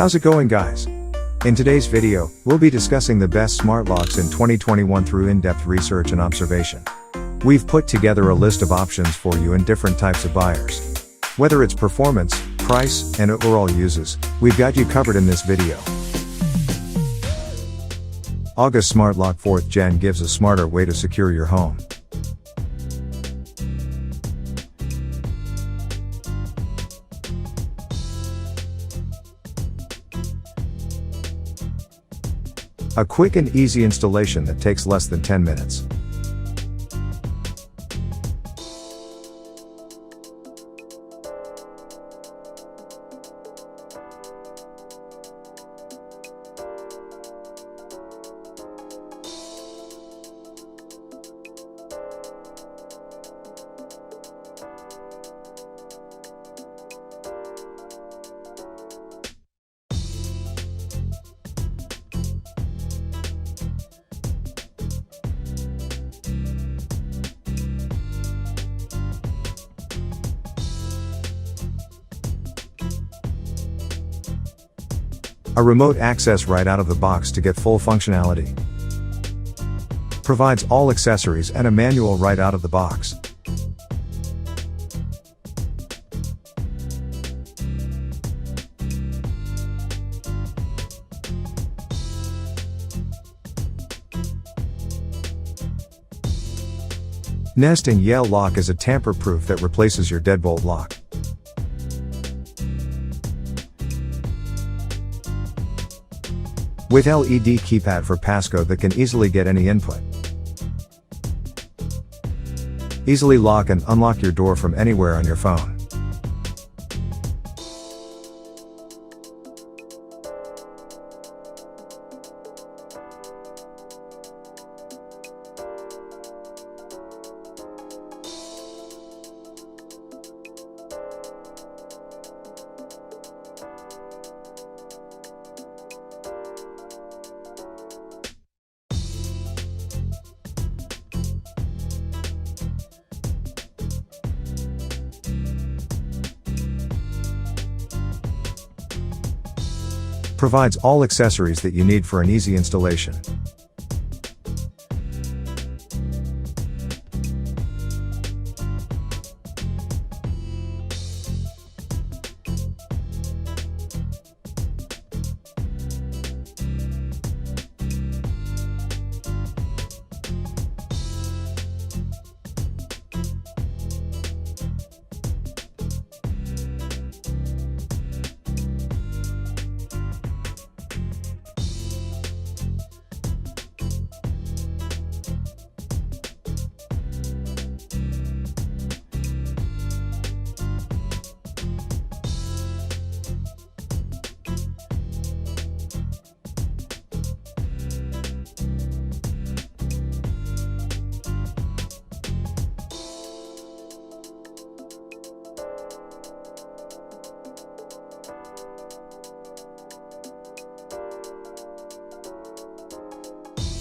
How's it going, guys? In today's video, we'll be discussing the best smart locks in 2021 through in-depth research and observation. We've put together a list of options for you in different types of buyers. Whether it's performance, price, and overall uses, we've got you covered in this video. August Smart Lock 4th Gen gives a smarter way to secure your home. A quick and easy installation that takes less than 10 minutes. A remote access right out of the box to get full functionality. Provides all accessories and a manual right out of the box. Nest and Yale lock is a tamper-proof that replaces your deadbolt lock. With LED keypad for passcode that can easily get any input. Easily lock and unlock your door from anywhere on your phone. Provides all accessories that you need for an easy installation.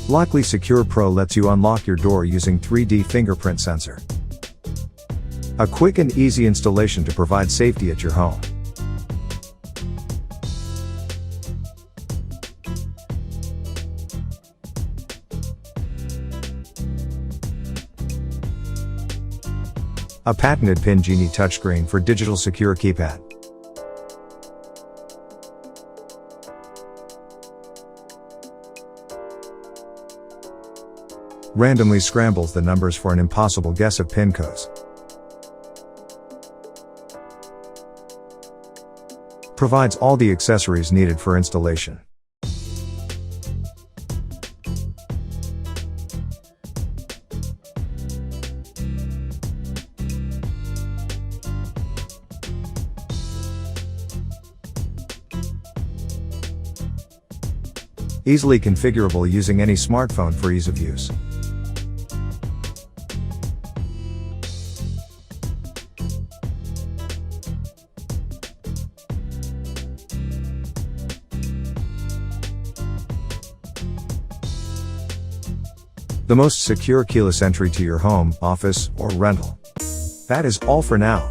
Lockly Secure Pro lets you unlock your door using 3D fingerprint sensor. A quick and easy installation to provide safety at your home. A patented Pin Genie touchscreen for digital secure keypad. Randomly scrambles the numbers for an impossible guess of PIN codes. Provides all the accessories needed for installation. Easily configurable using any smartphone for ease of use. The most secure keyless entry to your home, office, or rental. That is all for now.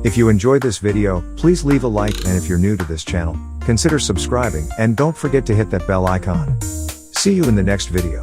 If you enjoyed this video, please leave a like, and if you're new to this channel, consider subscribing and don't forget to hit that bell icon. See you in the next video.